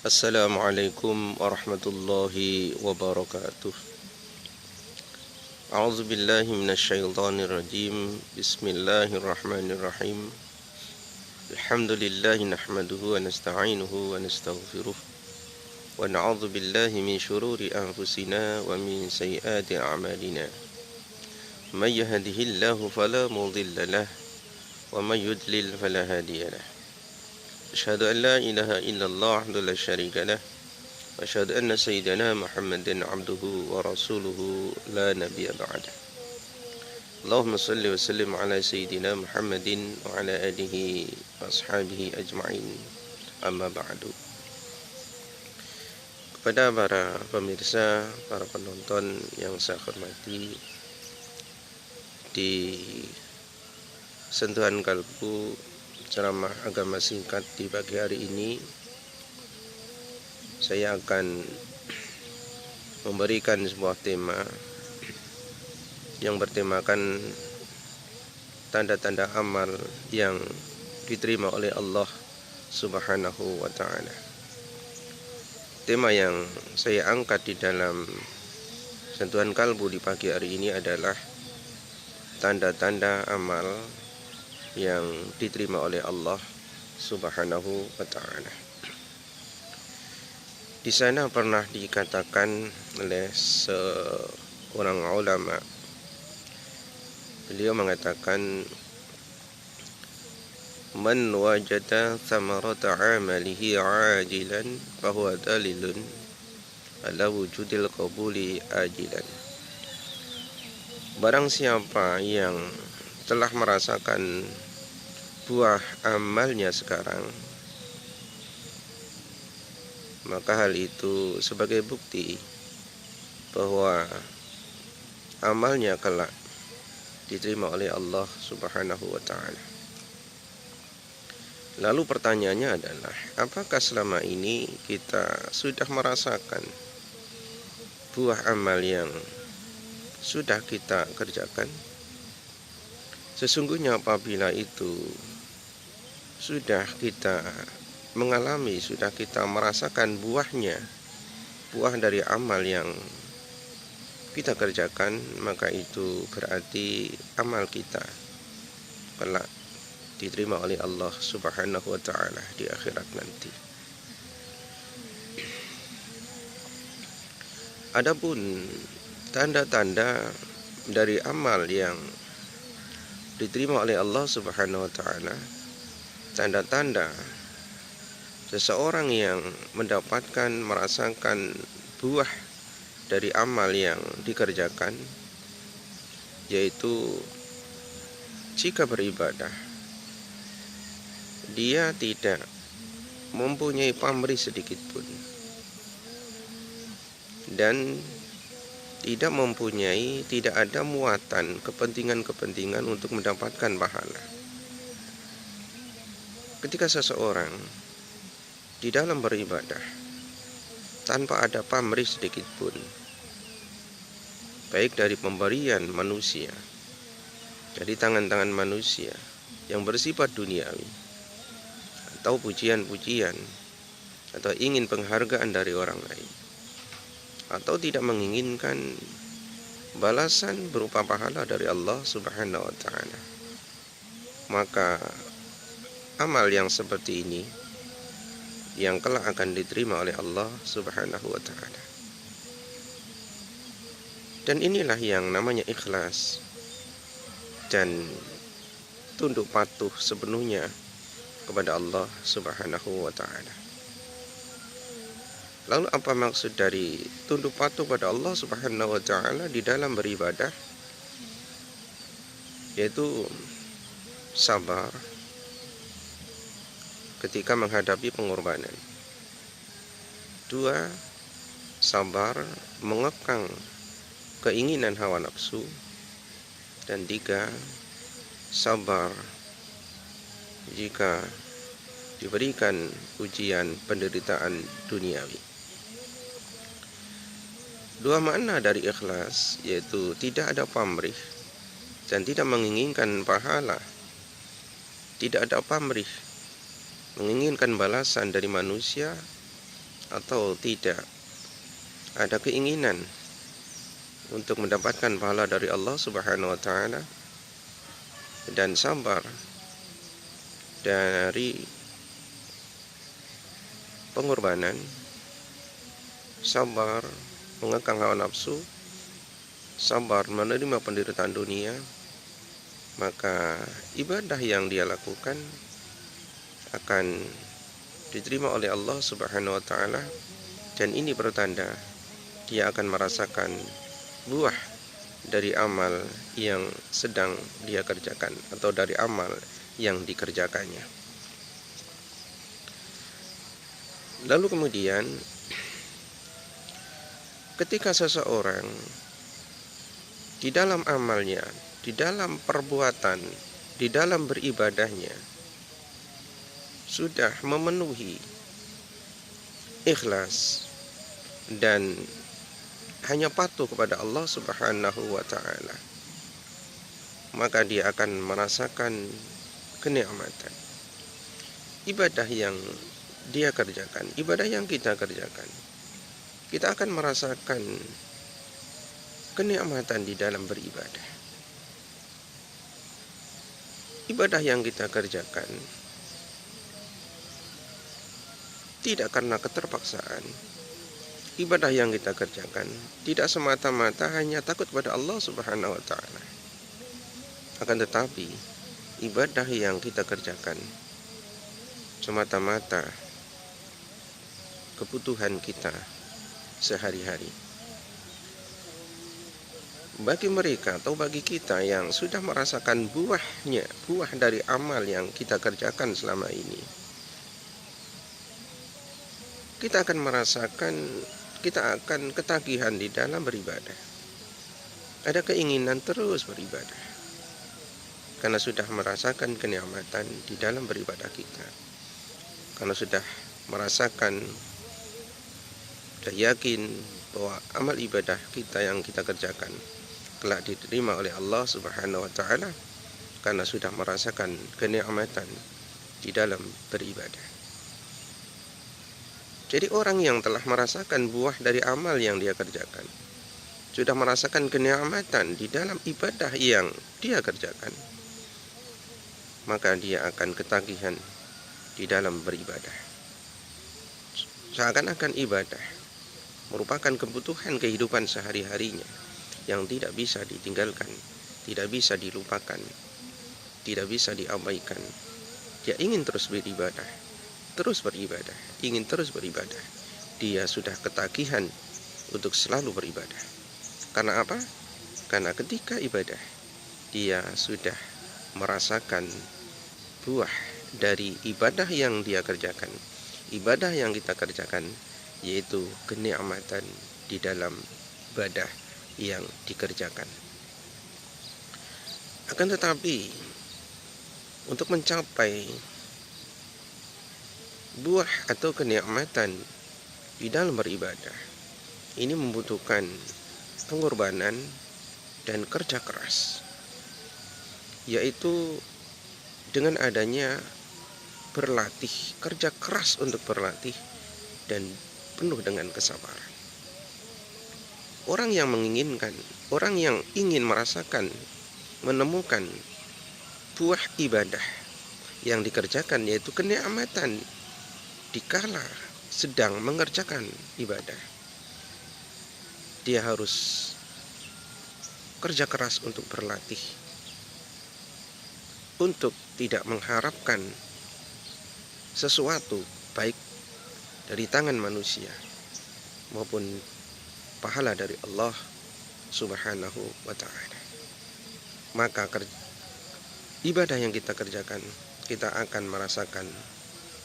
Assalamualaikum warahmatullahi wabarakatuh. A'udzu billahi minasyaitonir rajim. Bismillahirrahmanirrahim. Alhamdulillahi nahmaduhu wa nasta'inuhu wa nastaghfiruh. Wa na'udzu billahi min syururi anfusina wa min sayyiati a'malina. May yahdihillahu fala mudilla lahu wa may yudlil fala hadiya lahu. Asyhadu an la ilaha illallah wahdahu la syarika lah wa asyhadu anna sayyidana Muhammadan abduhu wa rasuluhu la nabiyya ba'dah. Allahumma salli wa sallim ala sayyidina Muhammadin wa ala alihi wa ashabihi ajma'in. Amma ba'du. Kepada para pemirsa, para penonton yang saya hormati, di Sentuhan Kalbu ceramah agama singkat di pagi hari ini, saya akan memberikan sebuah tema yang bertemakan tanda-tanda amal yang diterima oleh Allah Subhanahu wa ta'ala. Tema yang saya angkat di dalam Sentuhan Kalbu di pagi hari ini adalah tanda-tanda amal yang diterima oleh Allah Subhanahu wa ta'ala. Di sana pernah dikatakan oleh seorang ulama, beliau mengatakan, man wajada thamarata amalihi ajilan fahuwa dalilun ala wujudil qabuli ajilan. Barang siapa yang telah merasakan buah amalnya sekarang, maka hal itu sebagai bukti bahwa amalnya kelak diterima oleh Allah Subhanahu wa ta'ala. Lalu pertanyaannya adalah, apakah selama ini kita sudah merasakan buah amal yang sudah kita kerjakan? Sesungguhnya apabila itu sudah kita mengalami, sudah kita merasakan buahnya, buah dari amal yang kita kerjakan, maka itu berarti amal kita kelak diterima oleh Allah Subhanahu wa ta'ala di akhirat nanti. Adapun tanda-tanda dari amal yang diterima oleh Allah Subhanahu wa ta'ala, tanda-tanda seseorang yang mendapatkan, merasakan buah dari amal yang dikerjakan, yaitu jika beribadah dia tidak mempunyai pamrih sedikit pun dan tidak ada muatan kepentingan-kepentingan untuk mendapatkan pahala. Ketika seseorang di dalam beribadah tanpa ada pamrih sedikit pun, baik dari pemberian manusia, dari tangan-tangan manusia yang bersifat duniawi, atau pujian-pujian, atau ingin penghargaan dari orang lain, atau tidak menginginkan balasan berupa pahala dari Allah Subhanahu wa ta'ala, maka amal yang seperti ini yang kelak akan diterima oleh Allah Subhanahu wa ta'ala. Dan inilah yang namanya ikhlas dan tunduk patuh sepenuhnya kepada Allah Subhanahu wa ta'ala. Lalu apa maksud dari tunduk patuh pada Allah Subhanahu wa ta'ala di dalam beribadah? Yaitu sabar ketika menghadapi pengorbanan. 2, sabar mengekang keinginan hawa nafsu. Dan 3, sabar jika diberikan ujian penderitaan duniawi. 2 makna dari ikhlas, yaitu tidak ada pamrih dan tidak menginginkan pahala, tidak ada pamrih menginginkan balasan dari manusia atau tidak ada keinginan untuk mendapatkan pahala dari Allah Subhanahu wa taala, dan sabar dari pengorbanan, sabar mengekang hawa nafsu, sabar menerima penderitaan dunia, maka ibadah yang dia lakukan akan diterima oleh Allah Subhanahu wa taala, dan ini bertanda dia akan merasakan buah dari amal yang sedang dia kerjakan atau dari amal yang dikerjakannya. Lalu kemudian ketika seseorang di dalam amalnya, di dalam perbuatan, di dalam beribadahnya sudah memenuhi ikhlas dan hanya patuh kepada Allah Subhanahu wa taala, maka dia akan merasakan kenikmatan ibadah yang dia kerjakan, ibadah yang kita kerjakan. Kita akan merasakan kenikmatan di dalam beribadah. Ibadah yang kita kerjakan tidak karena keterpaksaan. Ibadah yang kita kerjakan tidak semata-mata hanya takut pada Allah Subhanahu wa taala. Akan tetapi ibadah yang kita kerjakan semata-mata kebutuhan kita sehari-hari. Bagi mereka atau bagi kita yang sudah merasakan buah dari amal yang kita kerjakan selama ini, kita akan merasakan, kita akan ketagihan di dalam beribadah. Ada keinginan terus beribadah karena sudah merasakan kenikmatan di dalam beribadah kita, karena sudah merasakan dan yakin bahwa amal ibadah kita yang kita kerjakan kelak diterima oleh Allah Subhanahu wa taala, karena sudah merasakan kenikmatan di dalam beribadah. Jadi orang yang telah merasakan buah dari amal yang dia kerjakan, sudah merasakan kenikmatan di dalam ibadah yang dia kerjakan, maka dia akan ketagihan di dalam beribadah. Seakan-akan ibadah merupakan kebutuhan kehidupan sehari-harinya yang tidak bisa ditinggalkan, tidak bisa dilupakan, tidak bisa diabaikan. Dia ingin terus beribadah, ingin terus beribadah. Dia sudah ketagihan untuk selalu beribadah. Karena apa? Karena ketika ibadah, dia sudah merasakan buah dari ibadah yang dia kerjakan, ibadah yang kita kerjakan, yaitu kenikmatan di dalam ibadah yang dikerjakan. Akan tetapi untuk mencapai buah atau kenikmatan di dalam beribadah ini membutuhkan pengorbanan dan kerja keras, yaitu dengan adanya berlatih, kerja keras untuk berlatih dan penuh dengan kesabaran. Orang yang menginginkan, orang yang ingin merasakan, menemukan buah ibadah yang dikerjakan, yaitu kenikmatan dikala sedang mengerjakan ibadah, dia harus kerja keras untuk berlatih, untuk tidak mengharapkan sesuatu baik dari tangan manusia maupun pahala dari Allah Subhanahu wa taala. Maka ibadah yang kita kerjakan, kita akan merasakan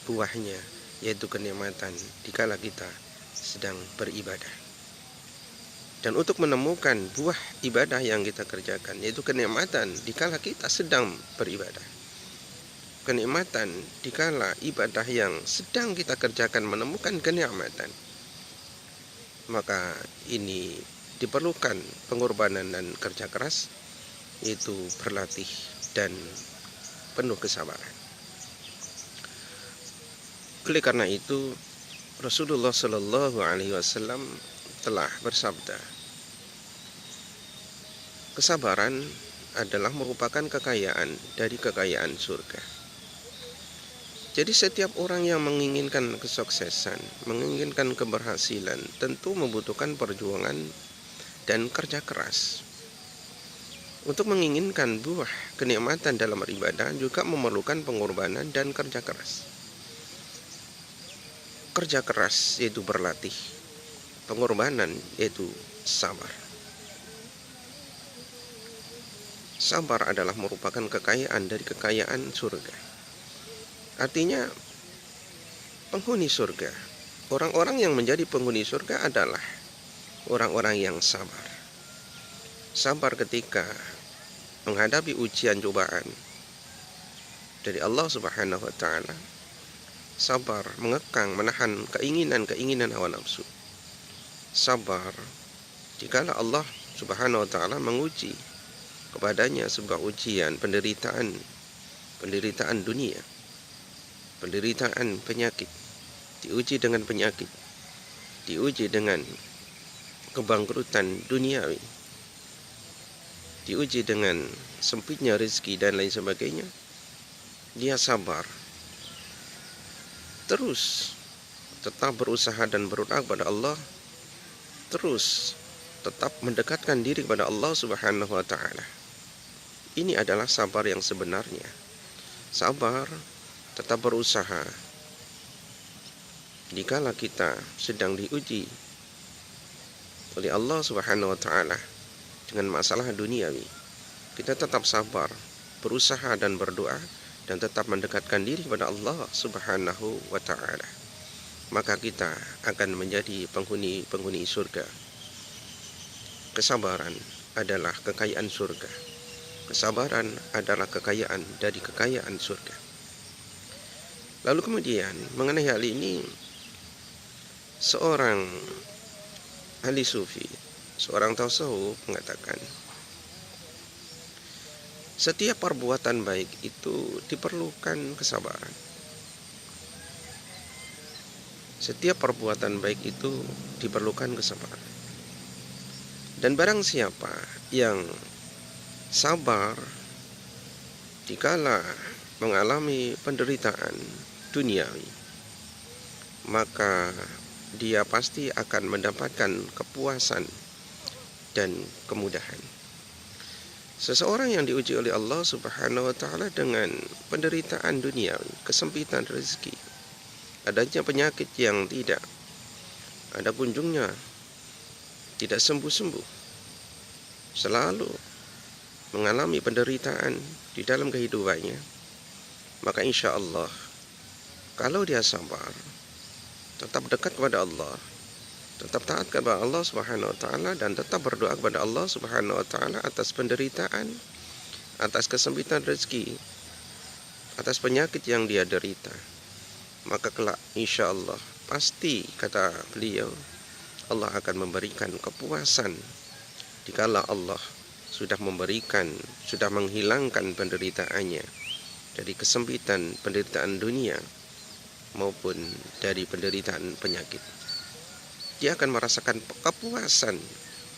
buahnya, yaitu kenikmatan dikala kita sedang beribadah. Dan untuk menemukan buah ibadah yang kita kerjakan, yaitu kenikmatan dikala kita sedang beribadah, kenikmatan dikala ibadah yang sedang kita kerjakan menemukan kenikmatan, maka ini diperlukan pengorbanan dan kerja keras, yaitu berlatih dan penuh kesabaran. Oleh karena itu, Rasulullah Shallallahu Alaihi Wasallam telah bersabda, kesabaran adalah merupakan kekayaan dari kekayaan surga. Jadi setiap orang yang menginginkan kesuksesan, menginginkan keberhasilan, tentu membutuhkan perjuangan dan kerja keras. Untuk menginginkan buah kenikmatan dalam beribadah juga memerlukan pengorbanan dan kerja keras. Kerja keras yaitu berlatih, pengorbanan yaitu sabar. Sabar adalah merupakan kekayaan dari kekayaan surga. Artinya penghuni surga, orang-orang yang menjadi penghuni surga adalah orang-orang yang sabar. Sabar ketika menghadapi ujian cobaan dari Allah Subhanahu wa taala. Sabar mengekang, menahan keinginan-keinginan hawa nafsu. Sabar dikala Allah Subhanahu wa taala menguji kepadanya sebuah ujian penderitaan dunia, penderitaan penyakit, diuji dengan penyakit, diuji dengan kebangkrutan duniawi, diuji dengan sempitnya rezeki dan lain sebagainya. Dia sabar, terus tetap berusaha dan berdoa kepada Allah, terus tetap mendekatkan diri kepada Allah Subhanahu wa taala. Ini adalah sabar yang sebenarnya. Sabar tetap berusaha dikala kita sedang diuji oleh Allah Subhanahu wa taala dengan masalah duniawi. Kita tetap sabar, berusaha dan berdoa, dan tetap mendekatkan diri kepada Allah Subhanahu wa taala. Maka kita akan menjadi penghuni surga. Kesabaran adalah kekayaan surga. Kesabaran adalah kekayaan dari kekayaan surga. Lalu kemudian mengenai hal ini, seorang ahli sufi, seorang tasawuf mengatakan, setiap perbuatan baik itu diperlukan kesabaran. Setiap perbuatan baik itu diperlukan kesabaran. Dan barang siapa yang sabar dikala mengalami penderitaan duniawi, maka dia pasti akan mendapatkan kepuasan dan kemudahan. Seseorang yang diuji oleh Allah Subhanahu wa taala dengan penderitaan duniawi, kesempitan rezeki, adanya penyakit yang tidak ada kunjungnya, tidak sembuh-sembuh, selalu mengalami penderitaan di dalam kehidupannya, maka insya Allah kalau dia sabar, tetap dekat kepada Allah, tetap taat kepada Allah Subhanahu wa taala, dan tetap berdoa kepada Allah Subhanahu wa taala atas penderitaan, atas kesempitan rezeki, atas penyakit yang dia derita, maka kelak insya Allah pasti, kata beliau, Allah akan memberikan kepuasan dikala Allah sudah menghilangkan penderitaannya dari kesempitan penderitaan dunia maupun dari penderitaan penyakit. Dia akan merasakan kepuasan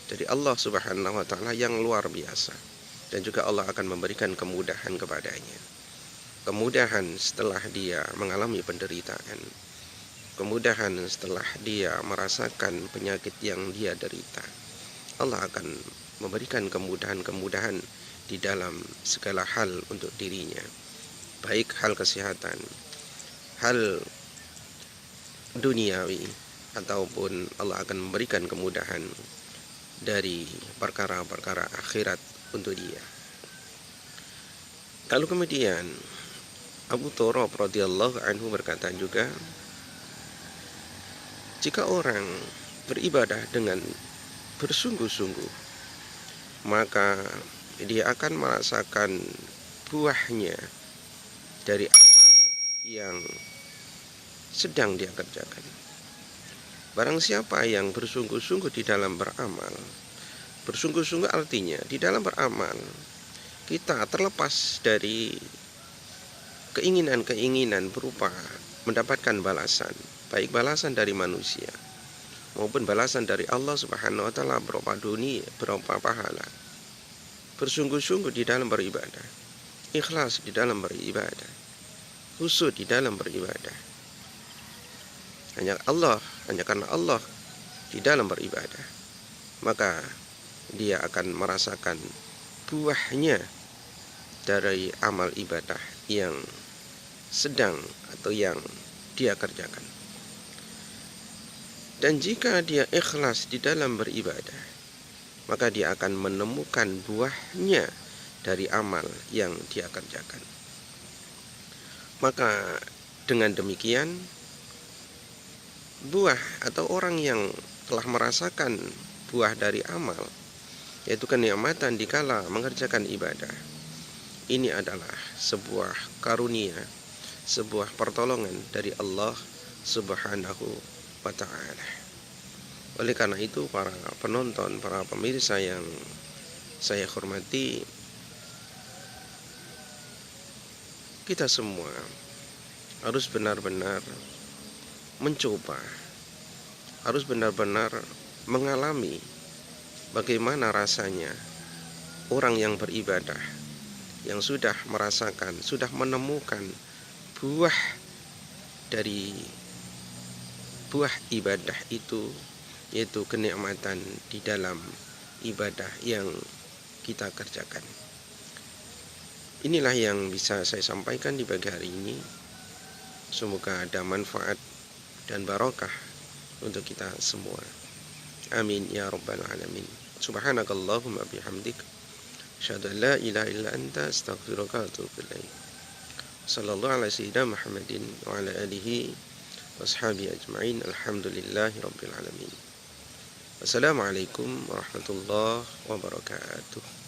dari Allah Subhanahu wa taala yang luar biasa, dan juga Allah akan memberikan kemudahan kepadanya. Kemudahan setelah dia mengalami penderitaan, kemudahan setelah dia merasakan penyakit yang dia derita. Allah akan memberikan kemudahan-kemudahan di dalam segala hal untuk dirinya, baik hal kesehatan, hal duniawi, ataupun Allah akan memberikan kemudahan dari perkara-perkara akhirat untuk dia. Lalu kemudian Abu Thurab radhiyallahu anhu berkata juga, jika orang beribadah dengan bersungguh-sungguh, maka dia akan merasakan buahnya dari amal yang sedang dia kerjakan. Barang siapa yang bersungguh-sungguh di dalam beramal, bersungguh-sungguh artinya di dalam beramal kita terlepas dari keinginan-keinginan berupa mendapatkan balasan, baik balasan dari manusia maupun balasan dari Allah Subhanahu wa taala berupa dunia, berupa pahala. Bersungguh-sungguh di dalam beribadah, ikhlas di dalam beribadah, khusyuk di dalam beribadah. Hanya karena Allah di dalam beribadah, maka dia akan merasakan buahnya dari amal ibadah yang sedang atau yang dia kerjakan. Dan jika dia ikhlas di dalam beribadah, maka dia akan menemukan buahnya dari amal yang dia kerjakan. Maka dengan demikian, buah atau orang yang telah merasakan buah dari amal, yaitu kenikmatan dikala mengerjakan ibadah, ini adalah sebuah karunia, sebuah pertolongan dari Allah Subhanahu wa ta'ala. Oleh karena itu, para penonton, para pemirsa yang saya hormati, kita semua harus benar-benar mencoba, harus benar-benar mengalami bagaimana rasanya orang yang beribadah, yang sudah merasakan, sudah menemukan buah dari buah ibadah itu, yaitu kenikmatan di dalam ibadah yang kita kerjakan. Inilah yang bisa saya sampaikan di pagi hari ini. Semoga ada manfaat dan barokah untuk kita semua. Amin ya rabbal alamin. Subhanakallahumma bihamdik, asyhadu an la ilaha illa anta, astaghfiruka wa atubu ilaik. Sallallahu ala sayyidina Muhammadin wa ala alihi washabihi ajma'in. Alhamdulillahi rabbil alamin. Wassalamualaikum warahmatullahi wabarakatuh.